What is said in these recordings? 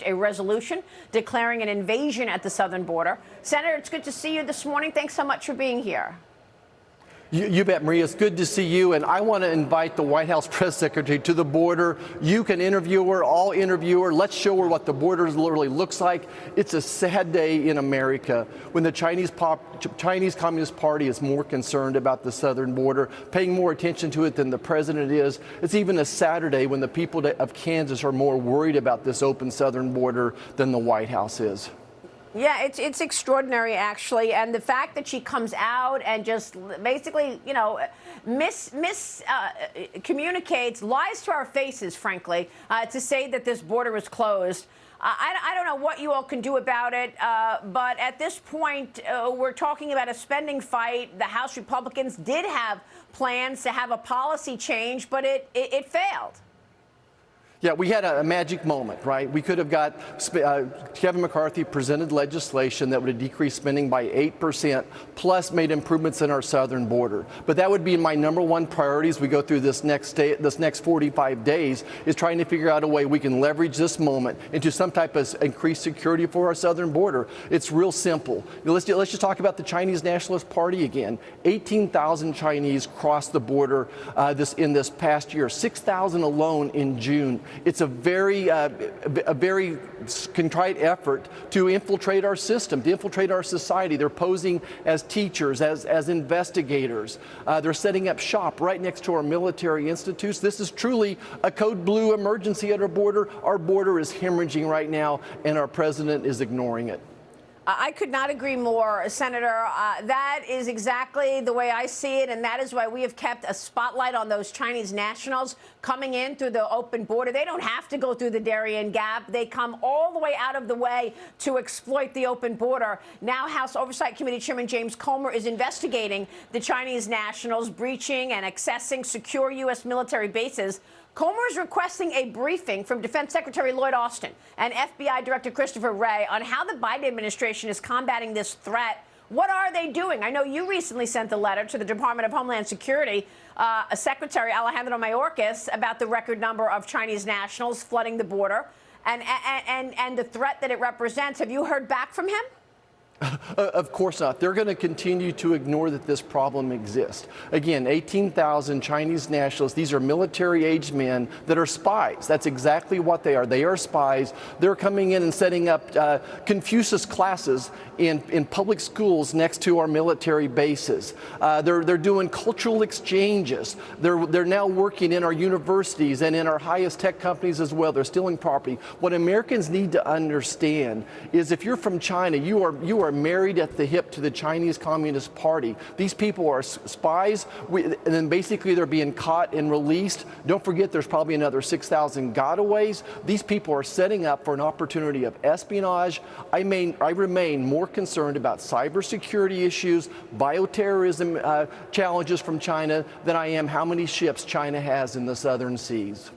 introduced a resolution declaring an invasion at the southern border. Senator, it's good to see you this morning. Thanks so much for being here. You bet, Maria. It's good to see you. And I want to invite the White House press secretary to the border. You can interview her. I'll interview her. Let's show her what the border literally looks like. It's a sad day in America when the Chinese Communist Party is more concerned about the southern border, paying more attention to it than the president is. It's even a Saturday when the people of Kansas are more worried about this open southern border than the White House is. Yeah, it's extraordinary, actually. And the fact that she comes out and just basically, you know, communicates, lies to our faces, frankly, to say that this border is closed. I don't know what you all can do about it, but at this point, we're talking about a spending fight. The House Republicans did have plans to have a policy change, but it failed. Yeah, we had a magic moment, right? We could have got Kevin McCarthy presented legislation that would have decreased spending by 8%, plus made improvements in our southern border. But that would be my #1 priority as we go through this next 45 days, is trying to figure out a way we can leverage this moment into some type of increased security for our southern border. It's real simple. Let's just talk about the Chinese Nationalist Party again. 18,000 Chinese crossed the border in this past year, 6,000 alone in June. It's a very contrite effort to infiltrate our system, to infiltrate our society. They're posing as teachers, as investigators. They're setting up shop right next to our military institutes. This is truly a code blue emergency at our border. Our border is hemorrhaging right now, and our president is ignoring it. I could not agree more, Senator. That is exactly the way I see it, and that is why we have kept a spotlight on those Chinese nationals coming in through the open border. They don't have to go through the Darien Gap. They come all the way out of the way to exploit the open border. Now, House Oversight Committee Chairman James Comer is investigating the Chinese nationals breaching and accessing secure U.S. military bases. Comer is requesting a briefing from Defense Secretary Lloyd Austin and FBI Director Christopher Wray on how the Biden administration is combating this threat. What are they doing? I know you recently sent a letter to the Department of Homeland Security, Secretary Alejandro Mayorkas, about the record number of Chinese nationals flooding the border and the threat that it represents. Have you heard back from him? Of course not. They're going to continue to ignore that this problem exists. Again, 18,000 Chinese nationals. These are military-aged men that are spies. That's exactly what they are. They are spies. They're coming in and setting up Confucius classes in public schools next to our military bases. They're doing cultural exchanges. They're now working in our universities and in our highest tech companies as well. They're stealing property. What Americans need to understand is if you're from China, you are married at the hip to the Chinese Communist Party. These people are spies, and then basically they're being caught and released. Don't forget there's probably another 6,000 gotaways. These people are setting up for an opportunity of espionage. I remain more concerned about cybersecurity issues, bioterrorism challenges from China than I am how many ships China has in the southern seas.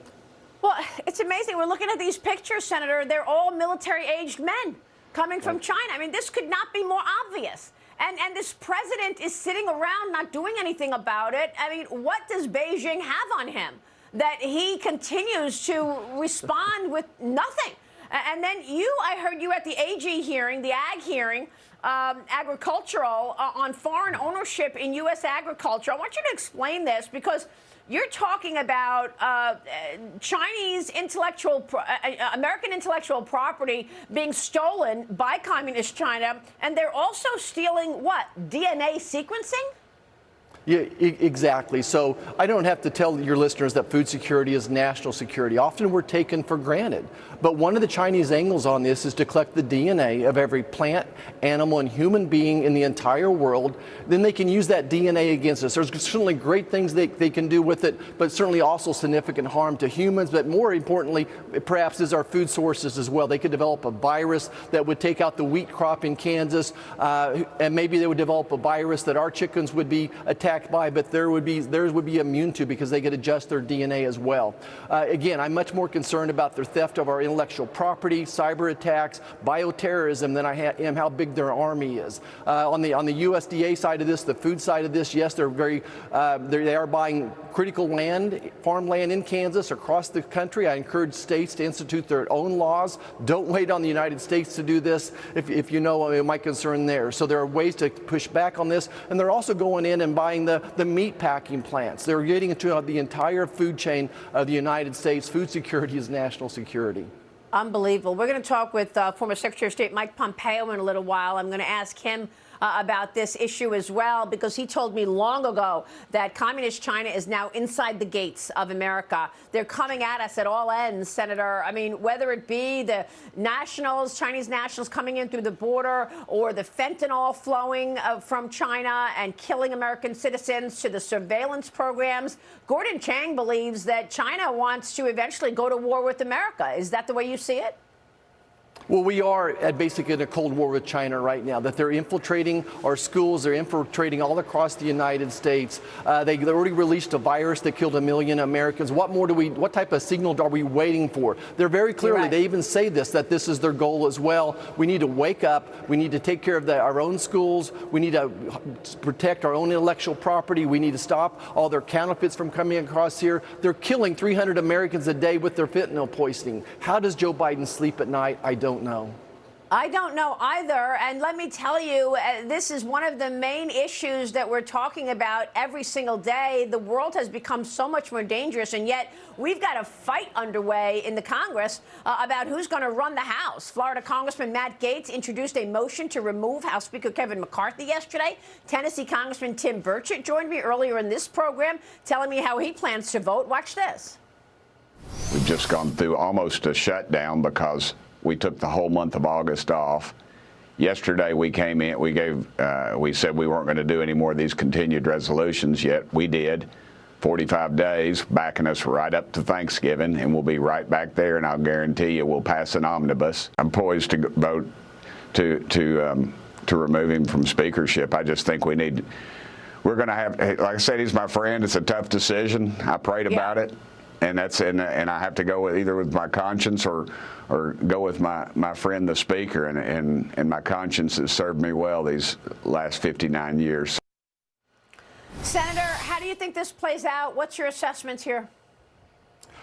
Well, it's amazing. We're looking at these pictures, Senator. They're all military-aged men coming from China. I mean, this could not be more obvious. And this president is sitting around not doing anything about it. I mean, what does Beijing have on him that he continues to respond with nothing? And then I heard you at the AG hearing, the ag hearing, agricultural, on foreign ownership in U.S. agriculture. I want you to explain this because you're talking about Chinese American intellectual property being stolen by communist China, and they're also stealing what? DNA sequencing? Yeah, exactly. So I don't have to tell your listeners that food security is national security. Often we're taken for granted. But one of the Chinese angles on this is to collect the DNA of every plant, animal, and human being in the entire world. Then they can use that DNA against us. There's certainly great things they can do with it, but certainly also significant harm to humans. But more importantly, perhaps, is our food sources as well. They could develop a virus that would take out the wheat crop in Kansas, and maybe they would develop a virus that our chickens would be attacked attacked by, but theirs would be immune to because they could adjust their DNA as well. Again, I'm much more concerned about their theft of our intellectual property, cyber attacks, bioterrorism than I am how big their army is. On the USDA side of this, the food side of this, yes, they are buying critical land, farmland in Kansas, across the country. I encourage states to institute their own laws. Don't wait on the United States to do this, if you know my concern there. So there are ways to push back on this, and they're also going in and buying the meat packing plants. They're getting into the entire food chain of the United States. Food security is national security. Unbelievable. We're going to talk with former Secretary of State Mike Pompeo in a little while. I'm going to ask him about this issue as well, because he told me long ago that communist China is now inside the gates of America. They're coming at us at all ends, Senator. I mean, whether it be the nationals, Chinese nationals coming in through the border, or the fentanyl flowing from China and killing American citizens, to the surveillance programs. Gordon Chang believes that China wants to eventually go to war with America. Is that the way you see it? Well, we are basically in a Cold War with China right now, that they're infiltrating our schools, they're infiltrating all across the United States. They already released a virus that killed 1 million Americans. What type of signal are we waiting for? They're very clearly, right. They even say that this is their goal as well. We need to wake up. We need to take care of our own schools. We need to protect our own intellectual property. We need to stop all their counterfeits from coming across here. They're killing 300 Americans a day with their fentanyl poisoning. How does Joe Biden sleep at night? I don't know. I don't know either. And let me tell you, this is one of the main issues that we're talking about every single day. The world has become so much more dangerous, and yet we've got a fight underway in the Congress about who's going to run the House. Florida Congressman Matt Gaetz introduced a motion to remove House Speaker Kevin McCarthy yesterday. Tennessee Congressman Tim Burchett joined me earlier in this program, telling me how he plans to vote. Watch this. We've just gone through almost a shutdown because we took the whole month of August off. Yesterday we came in, we said we weren't going to do any more of these continued resolutions yet. We did. 45 days, backing us right up to Thanksgiving, and we'll be right back there, and I'll guarantee you we'll pass an omnibus. I'm poised to vote to remove him from speakership. I just think we're going to have, like I said, he's my friend. It's a tough decision. I prayed about it. And I have to go either with my conscience or go with my friend, the speaker, and my conscience has served me well these last 59 years. Senator, how do you think this plays out? What's your assessment here?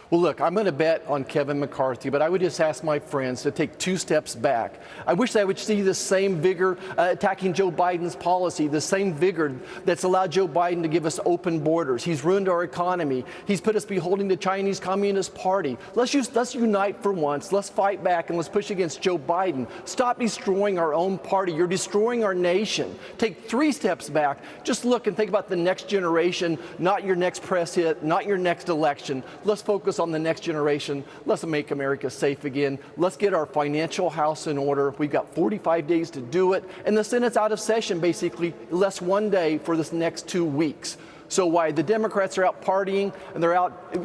Well, look, I'm going to bet on Kevin McCarthy, but I would just ask my friends to take 2 steps back. I wish I would see the same vigor attacking Joe Biden's policy, the same vigor that's allowed Joe Biden to give us open borders. He's ruined our economy. He's put us beholding the Chinese Communist Party. Let's unite for once. Let's fight back, and let's push against Joe Biden. Stop destroying our own party. You're destroying our nation. Take 3 steps back. Just look and think about the next generation, not your next press hit, not your next election. Let's focus on the next generation. Let's make America safe again. Let's get our financial house in order. We've got 45 days to do it, and the Senate's out of session basically less 1 day for this next 2 weeks. So while the Democrats are out partying and they're out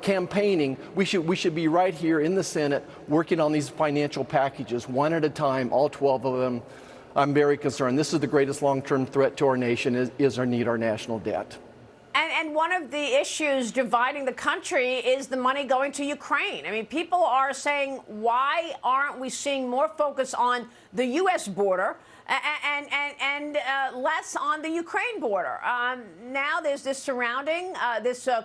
campaigning, we should be right here in the Senate working on these financial packages one at a time, all 12 of them. I'm very concerned. This is the greatest long-term threat to our nation is our national debt. And one of the issues dividing the country is the money going to Ukraine. I mean, people are saying, why aren't we seeing more focus on the U.S. border and less on the Ukraine border? Now there's this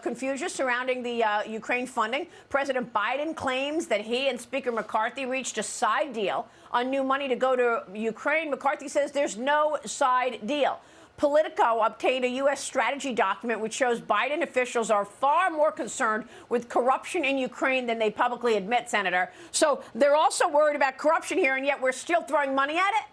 confusion surrounding the Ukraine funding. President Biden claims that he and Speaker McCarthy reached a side deal on new money to go to Ukraine. McCarthy says there's no side deal. Politico obtained a U.S. strategy document which shows Biden officials are far more concerned with corruption in Ukraine than they publicly admit, Senator. So they're also worried about corruption here, and yet we're still throwing money at it?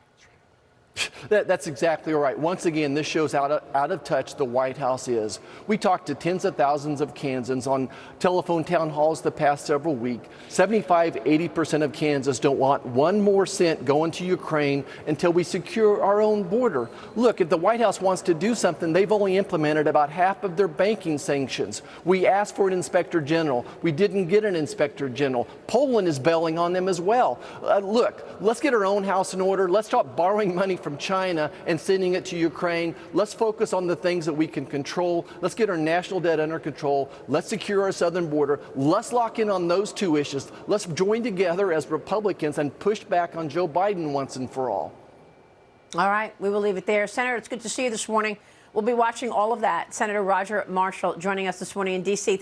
That's exactly right. Once again, this shows out of touch the White House is. We talked to tens of thousands of Kansans on telephone town halls the past several weeks. 75–80% of Kansas don't want 1 more cent going to Ukraine until we secure our own border. Look, if the White House wants to do something, they've only implemented about half of their banking sanctions. We asked for an inspector general. We didn't get an inspector general. Poland is bailing on them as well. Look, let's get our own house in order. Let's stop borrowing money from China and sending it to Ukraine. Let's focus on the things that we can control. Let's get our national debt under control. Let's secure our southern border. Let's lock in on those two issues. Let's join together as Republicans and push back on Joe Biden once and for all. All right, we will leave it there. Senator, it's good to see you this morning. We'll be watching all of that. Senator Roger Marshall joining us this morning in D.C.